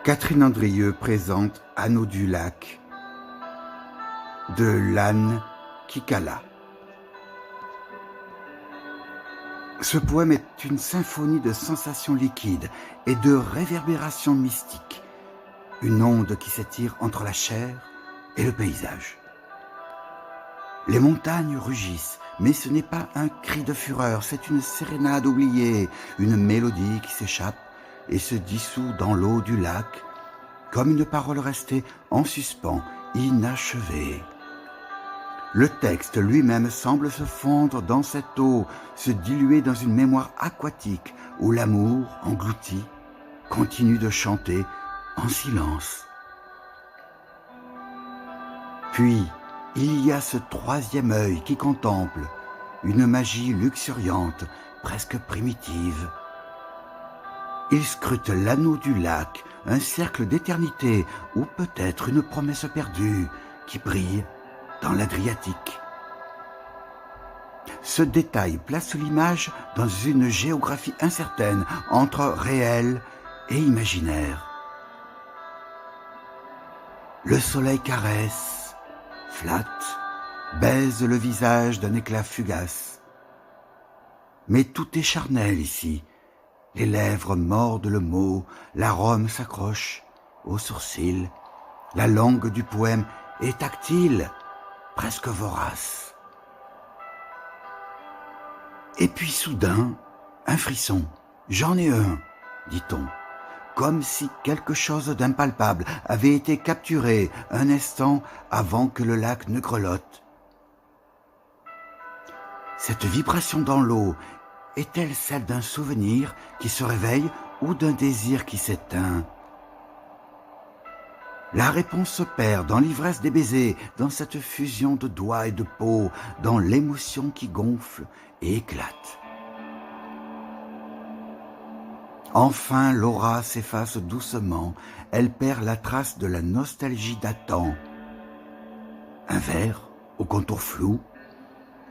Catherine Andrieux présente Anneau du lac de Lannes Kikala. Ce poème est une symphonie de sensations liquides et de réverbérations mystiques, une onde qui s'étire entre la chair et le paysage. Les montagnes rugissent, mais ce n'est pas un cri de fureur, c'est une sérénade oubliée, une mélodie qui s'échappe et se dissout dans l'eau du lac, comme une parole restée en suspens, inachevée. Le texte lui-même semble se fondre dans cette eau, se diluer dans une mémoire aquatique où l'amour, englouti, continue de chanter en silence. Puis, il y a ce troisième œil qui contemple, une magie luxuriante, presque primitive. Il scrute l'anneau du lac, un cercle d'éternité, ou peut-être une promesse perdue qui brille dans l'Adriatique. Ce détail place l'image dans une géographie incertaine entre réel et imaginaire. Le soleil caresse, flatte, baise le visage d'un éclat fugace. Mais tout est charnel ici. Les lèvres mordent le mot, l'arôme s'accroche aux sourcils. La langue du poème est tactile, presque vorace. Et puis soudain, un frisson. J'en ai un, dit-on, comme si quelque chose d'impalpable avait été capturé un instant avant que le lac ne grelotte. Cette vibration dans l'eau est-elle celle d'un souvenir qui se réveille ou d'un désir qui s'éteint? La réponse se perd dans l'ivresse des baisers, dans cette fusion de doigts et de peau, dans l'émotion qui gonfle et éclate. Enfin, l'aura s'efface doucement, elle perd la trace de la nostalgie d'antan. Un verre, au contour flou,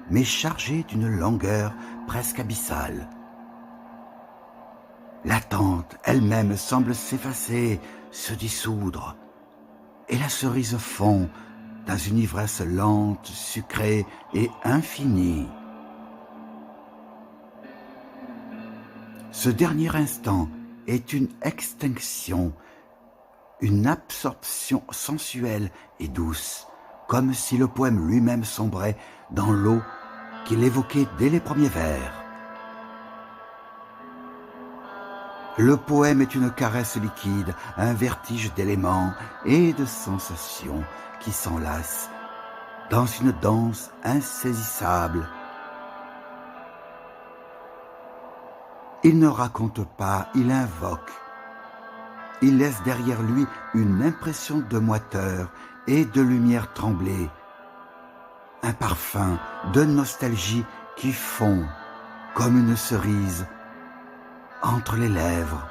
mais chargé d'une longueur presque abyssale. L'attente elle-même semble s'effacer, se dissoudre, et la cerise fond dans une ivresse lente, sucrée et infinie. Ce dernier instant est une extinction, une absorption sensuelle et douce, comme si le poème lui-même sombrait dans l'eau qu'il évoquait dès les premiers vers. Le poème est une caresse liquide, un vertige d'éléments et de sensations qui s'enlacent dans une danse insaisissable. Il ne raconte pas, il invoque. Il laisse derrière lui une impression de moiteur et de lumière tremblée, un parfum de nostalgie qui fond comme une cerise entre les lèvres.